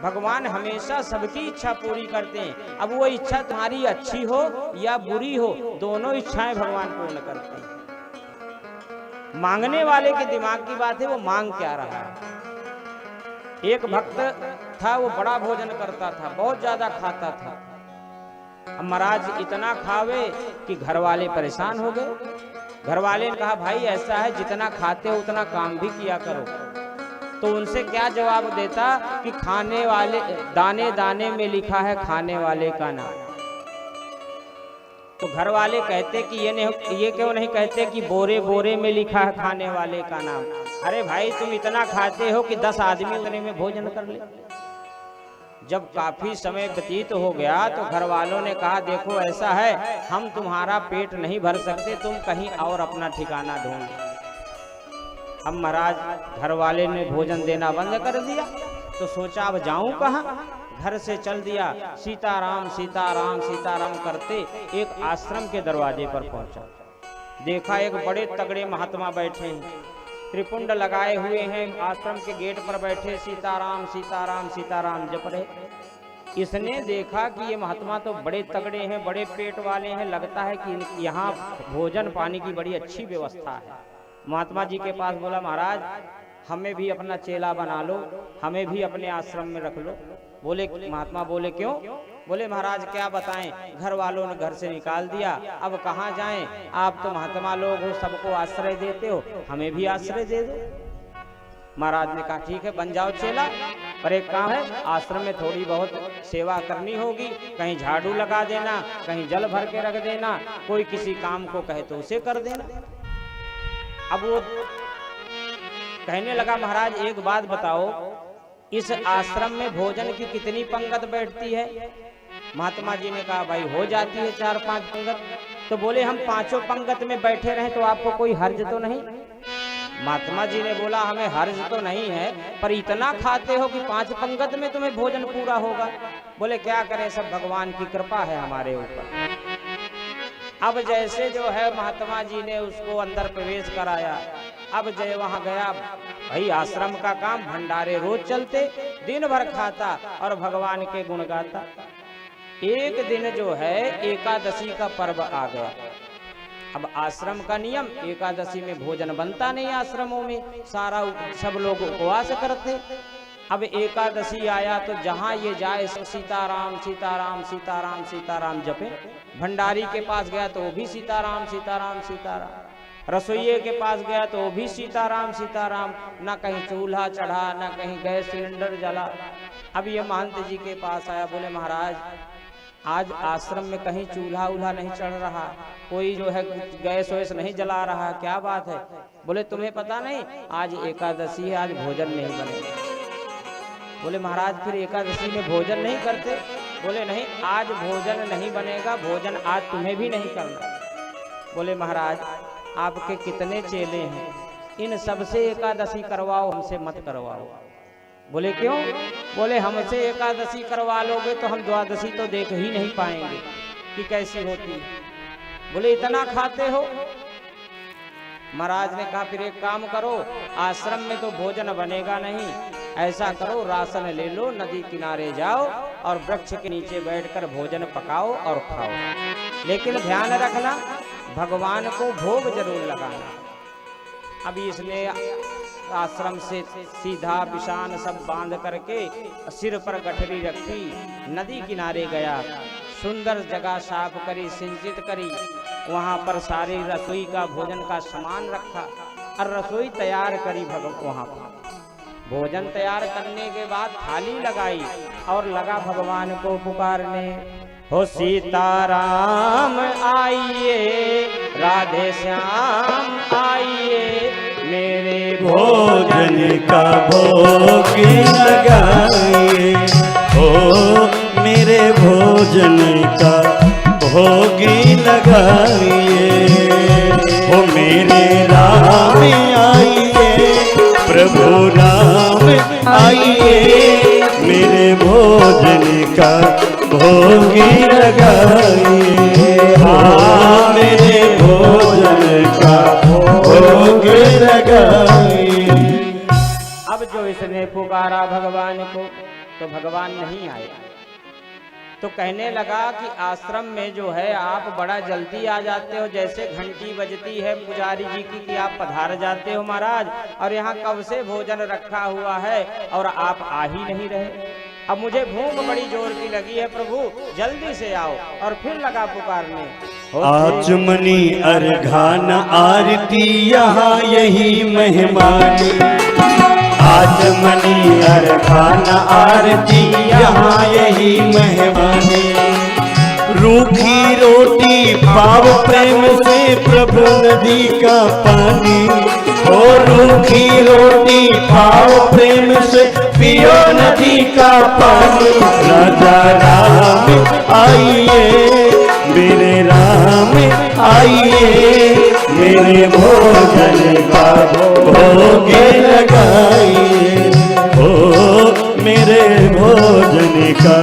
भगवान हमेशा सबकी इच्छा पूरी करते हैं। अब वो इच्छा तुम्हारी अच्छी हो या बुरी हो, दोनों इच्छाएं भगवान पूर्ण करते हैं। मांगने वाले के दिमाग की बात है, वो मांग क्या रहा है। एक भक्त था, वो बड़ा भोजन करता था, बहुत ज्यादा खाता था। अब महाराज इतना खावे कि घर वाले परेशान हो गए। घर वाले ने कहा, भाई ऐसा है, जितना खाते हो उतना काम भी किया करो। तो उनसे क्या जवाब देता कि खाने वाले, दाने दाने में लिखा है खाने वाले का नाम। तो घर वाले कहते कि ये क्यों नहीं कहते कि बोरे बोरे में लिखा है खाने वाले का नाम। अरे भाई, तुम इतना खाते हो कि 10 आदमी उतने में भोजन कर ले। जब काफी समय व्यतीत हो गया तो घर वालों ने कहा, देखो ऐसा है, हम तुम्हारा पेट नहीं भर सकते, तुम कहीं और अपना ठिकाना ढूंढ। अब महाराज घर वाले ने भोजन देना बंद कर दिया। तो सोचा अब जाऊं कहाँ। घर से चल दिया, सीताराम सीताराम सीताराम करते एक आश्रम के दरवाजे पर पहुंचा। देखा एक बड़े तगड़े महात्मा बैठे हैं, त्रिपुंड लगाए हुए हैं, आश्रम के गेट पर बैठे सीताराम सीताराम सीताराम जप रहे। इसने देखा कि ये महात्मा तो बड़े तगड़े हैं, बड़े पेट वाले हैं, लगता है कि यहाँ भोजन पानी की बड़ी अच्छी व्यवस्था है। महात्मा जी के पास बोला, महाराज हमें भी अपना चेला बना लो, हमें भी अपने आश्रम में रख लो। बोले, महात्मा बोले क्यों? बोले, महाराज क्या बताएं, घर वालों ने घर से निकाल दिया, अब कहाँ जाएं, आप तो महात्मा लोग हो, सबको आश्रय देते हो, हमें भी आश्रय दे दो। महाराज ने कहा, ठीक है, बन जाओ चेला, पर एक काम है, आश्रम में थोड़ी बहुत सेवा करनी होगी, कहीं झाड़ू लगा देना, कहीं जल भर के रख देना, कोई किसी काम को कहे तो उसे कर देना। अब वो कहने लगा, महाराज एक बात बताओ, इस आश्रम में भोजन की कितनी पंगत बैठती है? महात्मा जी ने कहा, भाई हो जाती है 4-5 पंगत। तो बोले, हम 5 पंगत में बैठे रहें तो आपको कोई हर्ज तो नहीं? महात्मा जी ने बोला, हमें हर्ज तो नहीं है, पर इतना खाते हो कि 5 पंगत में तुम्हें भोजन पूरा होगा। बोले, क्या करें, सब भगवान की कृपा है हमारे ऊपर। अब जैसे जो है महात्मा जी ने उसको अंदर प्रवेश कराया। अब जय वहां गया, भाई आश्रम का काम, भंडारे रोज चलते, दिन भर खाता और भगवान के गुण गाता। एक दिन जो है एकादशी का पर्व आ गया। अब आश्रम का नियम, एकादशी में भोजन बनता नहीं आश्रमों में, सब लोग उपवास करते। अब एकादशी आया तो जहां ये जाए सीताराम सीताराम सीताराम सीताराम जपे। भंडारी के पास गया तो वो भी सीताराम सीताराम सीताराम, रसोइये के पास गया तो वो भी सीताराम सीताराम, ना कहीं चूल्हा चढ़ा, ना कहीं गैस सिलेंडर जला। अब ये महंत जी के पास आया, बोले, महाराज आज आश्रम में कहीं चूल्हा उल्हा नहीं चढ़ रहा, कोई जो है गैस वैस नहीं जला रहा, क्या बात है? बोले, तुम्हें पता नहीं, आज एकादशी है, आज भोजन नहीं बनेगा। बोले, महाराज फिर एकादशी में भोजन नहीं करते? बोले, नहीं, आज भोजन नहीं बनेगा, भोजन आज तुम्हें भी नहीं करना। बोले, महाराज आपके कितने चेले हैं, इन सबसे एकादशी करवाओ, हमसे मत करवाओ। बोले, क्यों? बोले, हमसे एकादशी करवा लोगे तो हम द्वादशी तो देख ही नहीं पाएंगे कि कैसी होती है। बोले, इतना खाते हो? महाराज ने कहा, फिर एक काम करो, आश्रम में तो भोजन बनेगा नहीं, ऐसा करो राशन ले लो, नदी किनारे जाओ और वृक्ष के नीचे बैठकर भोजन पकाओ और खाओ, लेकिन ध्यान रखना भगवान को भोग जरूर लगाना। अभी इसने आश्रम से सीधा पिशान सब बांध करके सिर पर गठरी रखी, नदी किनारे गया, सुंदर जगह साफ करी, सिंचित करी, वहाँ पर सारी रसोई का भोजन का सामान रखा और रसोई तैयार करी। वहाँ पर भोजन तैयार करने के बाद थाली लगाई और लगा भगवान को पुकारने, हो सीताराम आइए, राधे श्याम आइए, मेरे भोजन का भोग लगाइए, हो मेरे भोजन का भोग लगाइए, हो मेरे राम आइए, प्रभु राम आइए, मेरे भोजन का भोग लगाइए, हाँ मेरे भोजन का भोग लगाइए। अब जो इसने पुकारा भगवान को, तो भगवान नहीं आए। तो कहने लगा कि आश्रम में जो है आप बड़ा जल्दी आ जाते हो, जैसे घंटी बजती है पुजारी जी की कि आप पधार जाते हो महाराज, और यहाँ कब से भोजन रखा हुआ है और आप आ ही नहीं रहे। अब मुझे भूख बड़ी जोर की लगी है प्रभु, जल्दी से आओ। और फिर लगा पुकारने, आचमनी अर्घान आरती यहाँ यही मेहमानी, आचमनी अर्घान आरती यहाँ यही मेहमानी। रूखी रोटी पाव प्रेम से प्रभु नदी का पानी, ओ रूखी रोटी पाव प्रेम से पियो नदी का पानी। राजा राम आइए मेरे राम आइए, मेरे भोजन का भोग लगाइए, ओ मेरे भोजन का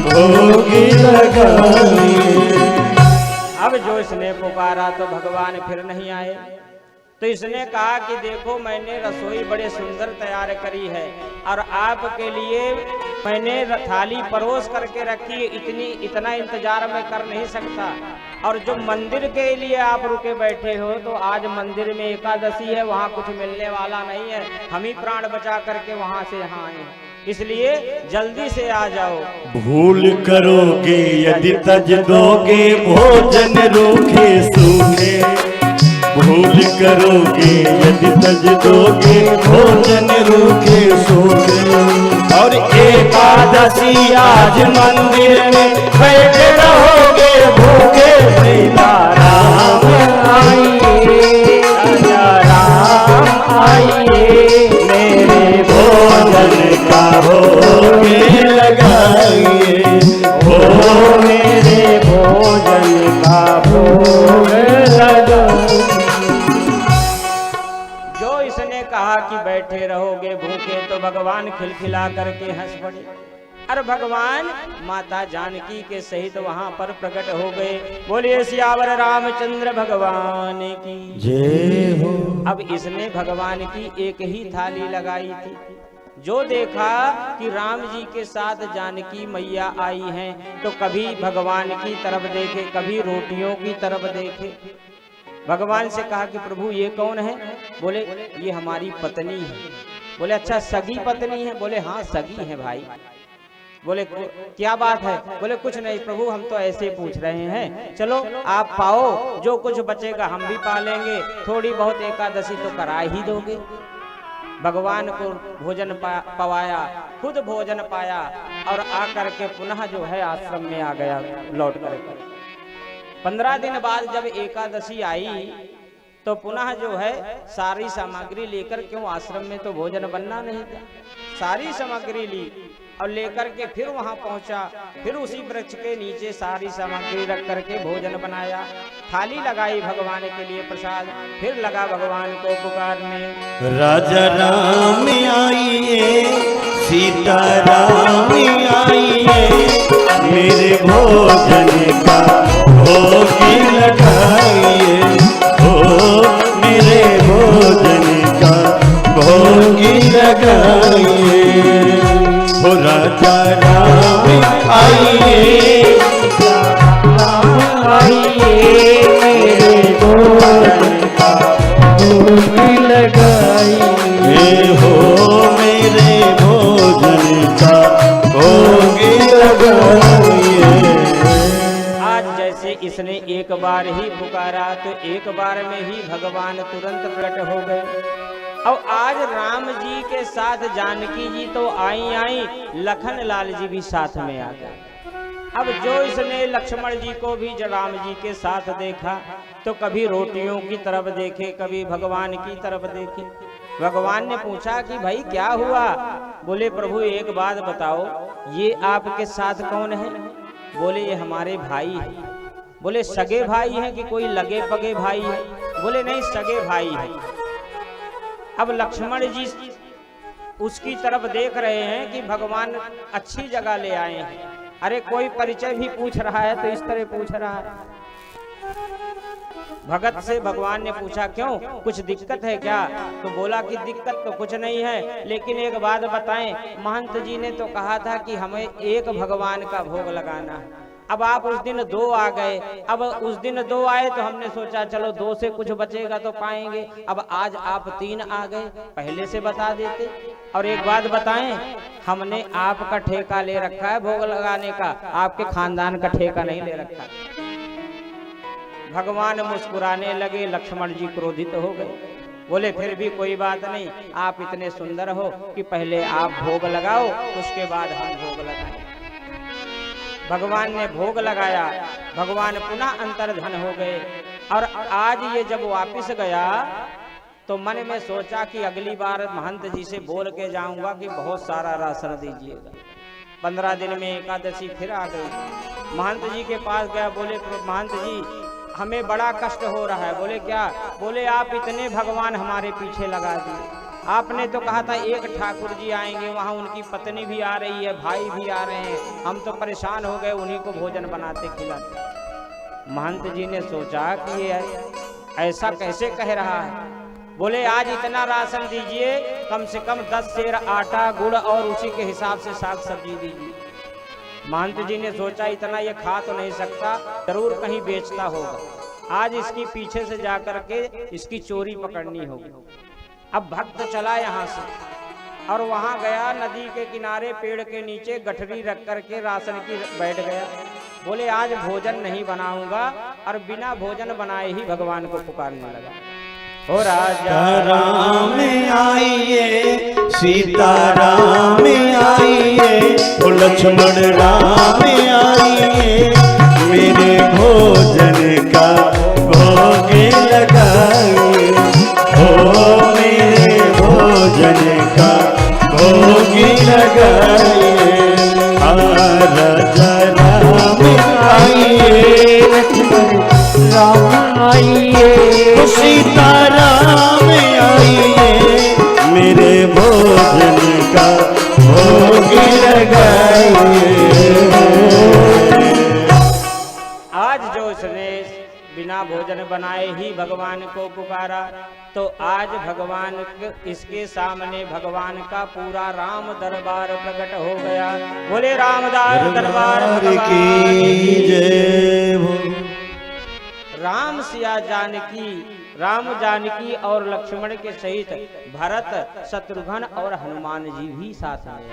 भोग लगाइए। अब जो इसने पुकारा तो भगवान फिर नहीं आए। तो इसने कहा कि देखो मैंने रसोई बड़े सुंदर तैयार करी है और आपके लिए मैंने थाली परोस करके रखी है, इतना इंतजार मैं कर नहीं सकता। और जो मंदिर के लिए आप रुके बैठे हो, तो आज मंदिर में एकादशी है, वहाँ कुछ मिलने वाला नहीं है, हम ही प्राण बचा करके वहाँ से यहाँ आए, इसलिए जल्दी से आ जाओ। भूल करोगे यदि तज दोगे भोजन रूखे सूखे, भूल करोगे यदि तज दोगे भोजन रूखे सूखे। और एकादशी आज मंदिर में बैठे रहोगे भूखे, सीता राम आइए, राजा राम आइए, मेरे भोजन का भोग लगाइए, ओ मेरे भोजन का भोग लगाइए। जो इसने कहा कि बैठे रहोगे भूखे, तो भगवान खिलखिला करके हंस पड़े। अरे भगवान माता जानकी के सहित वहां पर प्रकट हो गए। बोलिए सियावर रामचंद्र भगवान की जय हो। अब इसने भगवान की एक ही थाली लगाई थी। जो देखा कि राम जी के साथ जानकी मैया आई हैं, तो कभी भगवान की तरफ देखे, कभी रोटियों की तरफ देखे। भगवान से कहा कि प्रभु ये कौन है? बोले ये हमारी पत्नी है। बोले अच्छा सगी पत्नी है? बोले हाँ सगी है भाई। बोले क्या बात है? बोले कुछ नहीं प्रभु, हम तो ऐसे पूछ रहे हैं, चलो आप पाओ, जो कुछ बचेगा हम भी पा लेंगे, थोड़ी बहुत एकादशी तो करा ही दोगे। भगवान को भोजन पवाया, खुद भोजन पाया और आकर के पुनः जो है आश्रम में आ गया लौट कर। 15 दिन बाद जब एकादशी आई तो पुनः जो है सारी सामग्री लेकर, क्यों आश्रम में तो भोजन बनना नहीं था, सारी सामग्री ली और लेकर के फिर वहां पहुंचा। फिर उसी वृक्ष के नीचे सारी सामग्री रख करके भोजन बनाया, थाली लगाई भगवान के लिए प्रसाद, फिर लगा भगवान को पुकारने। राजा राम आइए, सीता राम आइए, मेरे भोजन का भोग लगाइए, ओ मेरे भोजन का भोग लगाइए। ओ राजा राम आइए, आइए, मेरे भोजन का भोग लगाइए, हो मेरे भोजन का भोग लगाइए। आज जैसे इसने एक बार ही पुकारा तो एक बार में ही भगवान तुरंत प्रकट हो गए। और आज राम जी के साथ जानकी जी तो आई, लखन लाल जी भी साथ में आ गए। अब जो इसने लक्ष्मण जी को भी राम जी के साथ देखा, तो कभी रोटियों की तरफ देखे, कभी भगवान की तरफ देखे। भगवान ने पूछा कि भाई क्या हुआ? बोले प्रभु एक बात बताओ, ये आपके साथ कौन है? बोले ये हमारे भाई है। बोले सगे भाई हैं कि कोई लगे पगे भाई है? बोले नहीं सगे भाई है। अब लक्ष्मण जी उसकी तरफ देख रहे हैं कि भगवान अच्छी जगह ले आए हैं। अरे कोई परिचय भी पूछ रहा है तो इस तरह पूछ रहा है। भगत से भगवान ने पूछा क्यों, कुछ दिक्कत है क्या? तो बोला कि दिक्कत तो कुछ नहीं है, लेकिन एक बात बताएं, महंत जी ने तो कहा था कि हमें एक भगवान का भोग लगाना है। अब आप उस दिन 2 आ गए, अब उस दिन 2 आए तो हमने सोचा चलो 2 से कुछ बचेगा तो पाएंगे। अब आज आप 3 आ गए, पहले से बता देते। और एक बात बताएं, हमने आपका ठेका ले रखा है भोग लगाने का, आपके खानदान का ठेका नहीं ले रखा। भगवान मुस्कुराने लगे, लक्ष्मण जी क्रोधित हो गए, बोले फिर भी कोई बात नहीं, आप इतने सुंदर हो कि पहले आप भोग लगाओ, उसके बाद हम भोग लगाएं। भगवान ने भोग लगाया, भगवान पुनः अंतर्धन हो गए। और आज ये जब वापस गया तो मन में सोचा कि अगली बार महंत जी से बोल के जाऊंगा कि बहुत सारा राशन दीजिएगा। 15 दिन में एकादशी फिर आ गई। महंत जी के पास गया, बोले महंत जी हमें बड़ा कष्ट हो रहा है। बोले क्या? बोले आप इतने भगवान हमारे पीछे लगा दिए, आपने तो कहा था एक ठाकुर जी आएंगे, वहाँ उनकी पत्नी भी आ रही है, भाई भी आ रहे हैं, हम तो परेशान हो गए, उन्हीं को भोजन बनाते खिलाते। महंत जी ने सोचा कि ये ऐसा कैसे कह रहा है। बोले आज इतना राशन दीजिए, कम से कम 10 सेर आटा गुड़ और उसी के हिसाब से साग सब्जी दीजिए। महंत जी ने सोचा इतना ये खा तो नहीं सकता, जरूर कहीं बेचता होगा, आज इसकी पीछे से जाकर के इसकी चोरी पकड़नी होगी। अब भक्त चला यहाँ से और वहाँ गया, नदी के किनारे पेड़ के नीचे गठरी रख करके राशन की बैठ गया। बोले आज भोजन नहीं बनाऊंगा, और बिना भोजन बनाए ही भगवान को पुकारने लगा। हो राजा राम आइए, सीता राम आइए, ओ लक्ष्मण राम आइए, मेरे भोजन का भोग लगाइए, ओ मेरे भोजन का भोग लगाइए। राजा राम आइए, राम आइए, सीता राम आइए, मेरे भोजन का भोग लगाइए। आज जो इसने बिना भोजन बनाए ही भगवान को पुकारा, तो आज भगवान इसके सामने भगवान का पूरा राम दरबार प्रकट हो गया। बोले रामदास दरबार की जय हो। राम सिया जानकी, राम जानकी और लक्ष्मण के सहित भरत, शत्रुघ्न और हनुमान जी भी साथ में।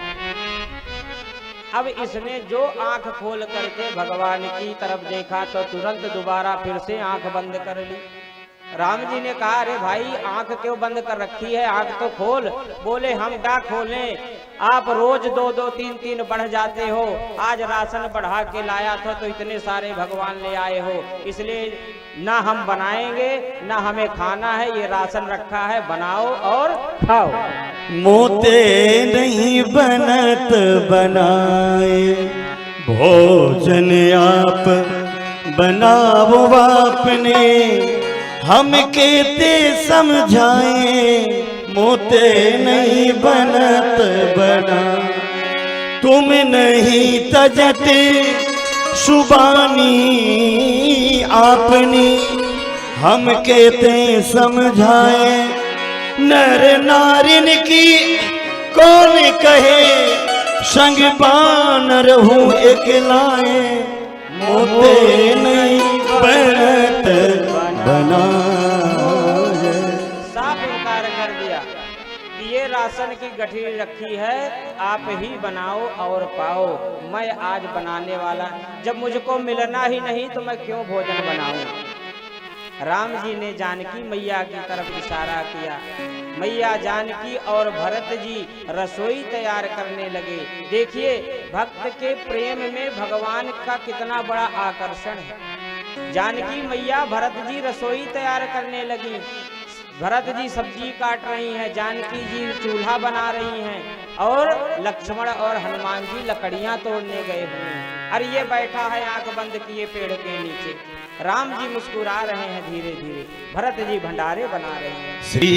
अब इसने जो आंख खोल करके भगवान की तरफ देखा तो तुरंत दोबारा फिर से आंख बंद कर ली। राम जी ने कहा अरे भाई आंख क्यों बंद कर रखी है, आंख तो खोल। बोले हम क्या खोलें, आप रोज 2-2, 3-3 बढ़ जाते हो, आज राशन बढ़ा के लाया था तो इतने सारे भगवान ले आए हो, इसलिए ना हम बनाएंगे ना हमें खाना है, ये राशन रखा है, बनाओ और खाओ। मोते नहीं बनत बनाए, भोजन आप बनाओ आपने, हम कहते समझाए, मोते नहीं बनत बना, तुम नहीं तजते सुबानी आपनी, हम कहते समझाए, नर नारिन की कौन कहे, संग बानर हूँ एकलाए, मोते नहीं बनत बना। साफ इनकार कर दिया कि ये राशन की गठरी रखी है, आप ही बनाओ और पाओ, मैं आज बनाने वाला, जब मुझको मिलना ही नहीं तो मैं क्यों भोजन बनाऊं। राम जी ने जानकी मैया की तरफ इशारा किया, मैया जानकी और भरत जी रसोई तैयार करने लगे। देखिए भक्त के प्रेम में भगवान का कितना बड़ा आकर्षण है। जानकी मैया भरत जी रसोई तैयार करने लगी, भरत जी सब्जी काट रही हैं, जानकी जी चूल्हा बना रही हैं, और लक्ष्मण और हनुमान जी लकड़ियां तोड़ने गए हुए हैं। अरे ये बैठा है आंख बंद किए पेड़ के नीचे, राम जी मुस्कुरा रहे हैं धीरे धीरे, भरत जी भंडारे बना रहे हैं। श्री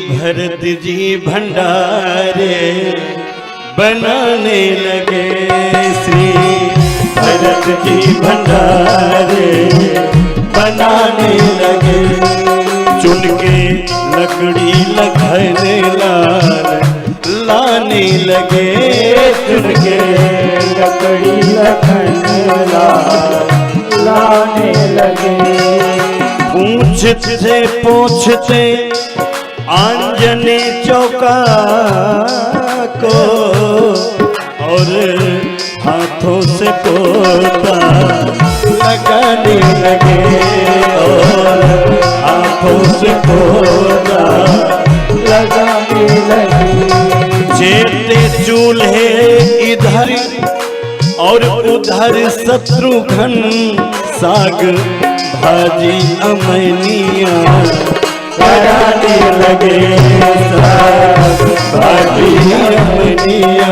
भरत जी भंडारे बनाने लगे, श्री भरत जी भंडारे बनाने लगे। चुन के लकड़ी लखने लाने लगे। चुन के लकड़ी लखन लाने लगे। पूछते पूछते आंजनी चौका को और हाथों से पोता लगाने लगे। और हाथों से पोता लगाने लगे। जेते चूल्हे इधर और उधर शत्रुघ्न साग भाजी अमनिया बनाने लगे। साग भाजी अमनिया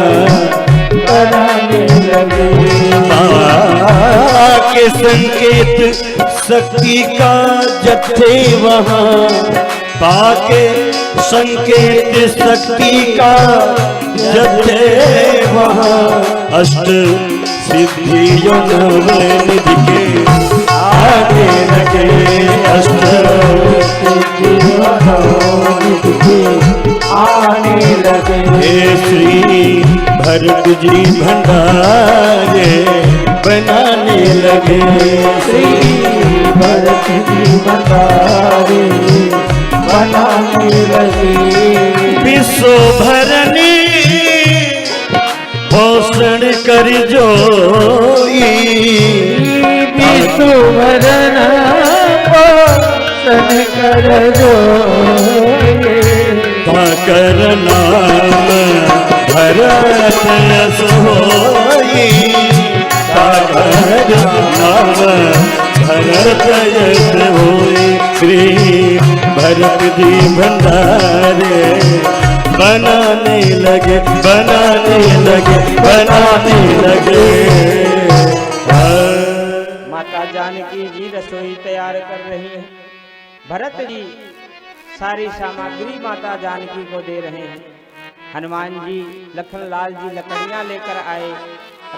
बनाने लगे। के संकेत शक्ति का जत्थे वहाँ पाके संकेत शक्ति का जत्थे वहाँ अष्ट सिद्धियों नवनिधि के आने लगे। अष्ट सिद्धियों नवनिधि के आने लगे। हे श्री भरत जी भंडारे बनाने लगे। श्री भरत जी भंडारे बनाने लगे। विश्व भरनी पोषण कर जोई। विश्व भरण पोषण कर जोई। कर नाम भरत यश होई। कर नाम भरत यश होई। श्री भरत जी भंडारे बनाने लगे। बनाने लगे। बनाने लगे। माता जानकी जी रसोई तैयार कर रही है। भरत जी सारी सामग्री माता जानकी को दे रहे हैं। हनुमान जी लखनलाल जी लकड़ियां लेकर आए।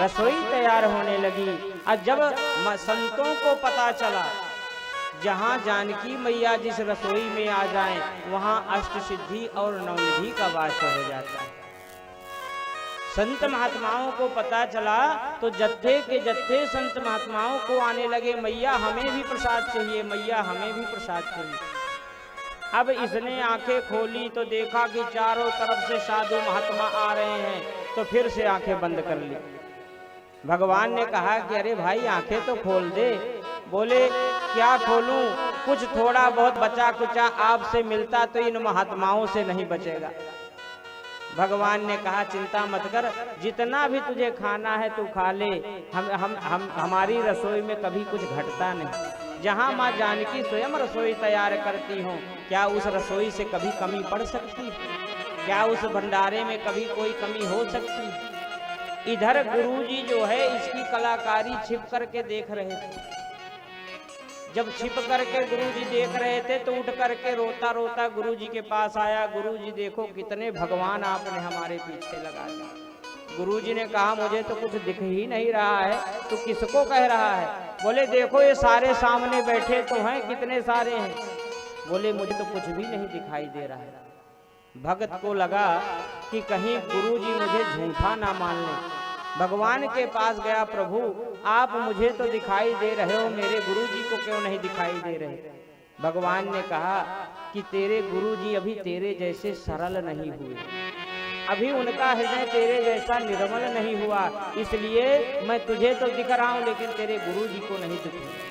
रसोई तैयार होने लगी। और जब संतों को पता चला जहाँ जानकी मैया जिस रसोई में आ जाएं वहाँ अष्ट सिद्धि और नवनिधि का वास हो जाता है। संत महात्माओं को पता चला तो जत्थे के जत्थे संत महात्माओं को आने लगे, मैया हमें भी प्रसाद चाहिए, मैया हमें भी प्रसाद चाहिए। अब इसने आंखें खोली तो देखा कि चारों तरफ से साधु महात्मा आ रहे हैं, तो फिर से आंखें बंद कर ली। भगवान ने कहा कि अरे भाई आंखें तो खोल दे। बोले क्या खोलूं, कुछ थोड़ा बहुत बचा कुचा आपसे मिलता तो इन महात्माओं से नहीं बचेगा। भगवान ने कहा चिंता मत कर, जितना भी तुझे खाना है तू खा ले। हमारी रसोई में कभी कुछ घटता नहीं। जहाँ माँ जानकी स्वयं रसोई तैयार करती हो, क्या उस रसोई से कभी कमी पड़ सकती? क्या उस भंडारे में कभी कोई कमी हो सकती? इधर गुरुजी जो है इसकी कलाकारी छिप करके देख रहे थे। जब छिप करके गुरुजी देख रहे थे तो उठ करके रोता रोता गुरुजी के पास आया। गुरुजी देखो कितने भगवान आपने हमारे पीछे लगा दिए। गुरुजी ने कहा मुझे तो कुछ दिख ही नहीं रहा है, तो किसको कह रहा है? बोले देखो ये सारे सामने बैठे तो हैं, कितने सारे हैं। बोले मुझे तो कुछ भी नहीं दिखाई दे रहा है। भगत को लगा कि कहीं गुरुजी मुझे झूठा ना मान ले। भगवान के पास गया, प्रभु आप मुझे तो दिखाई दे रहे हो, मेरे गुरुजी को क्यों नहीं दिखाई दे रहे? भगवान ने कहा कि तेरे गुरुजी अभी तेरे जैसे सरल नहीं हुए, अभी उनका हृदय तेरे जैसा निर्मल नहीं हुआ, इसलिए मैं तुझे तो दिख रहा हूं लेकिन तेरे गुरुजी को नहीं दिख रहा।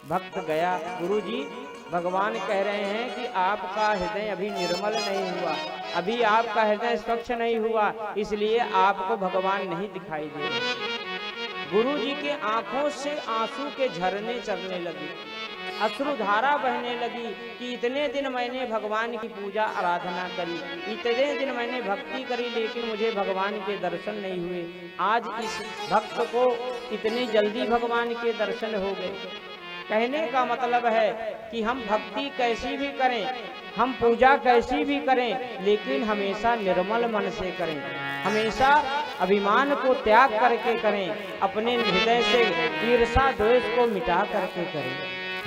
भक्त गया, गुरुजी भगवान कह रहे हैं कि आपका हृदय अभी निर्मल नहीं हुआ, अभी आपका हृदय स्वच्छ नहीं हुआ, इसलिए आपको भगवान नहीं दिखाई दे रहे। गुरुजी के आंखों से आंसू के झरने चलने लगे, अश्रुधारा बहने लगी कि इतने दिन मैंने भगवान की पूजा आराधना करी, इतने दिन मैंने भक्ति करी, लेकिन मुझे भगवान के दर्शन नहीं हुए। आज इस भक्त को इतनी जल्दी भगवान के दर्शन हो गए। कहने का मतलब है कि हम भक्ति कैसी भी करें, हम पूजा कैसी भी करें, लेकिन हमेशा निर्मल मन से करें, हमेशा अभिमान को त्याग करके करें, अपने हृदय से ईर्षा द्वेष को मिटा करके करें।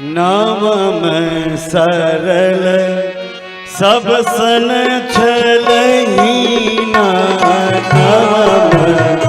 नाम में सरल सब सन छलहीना नाम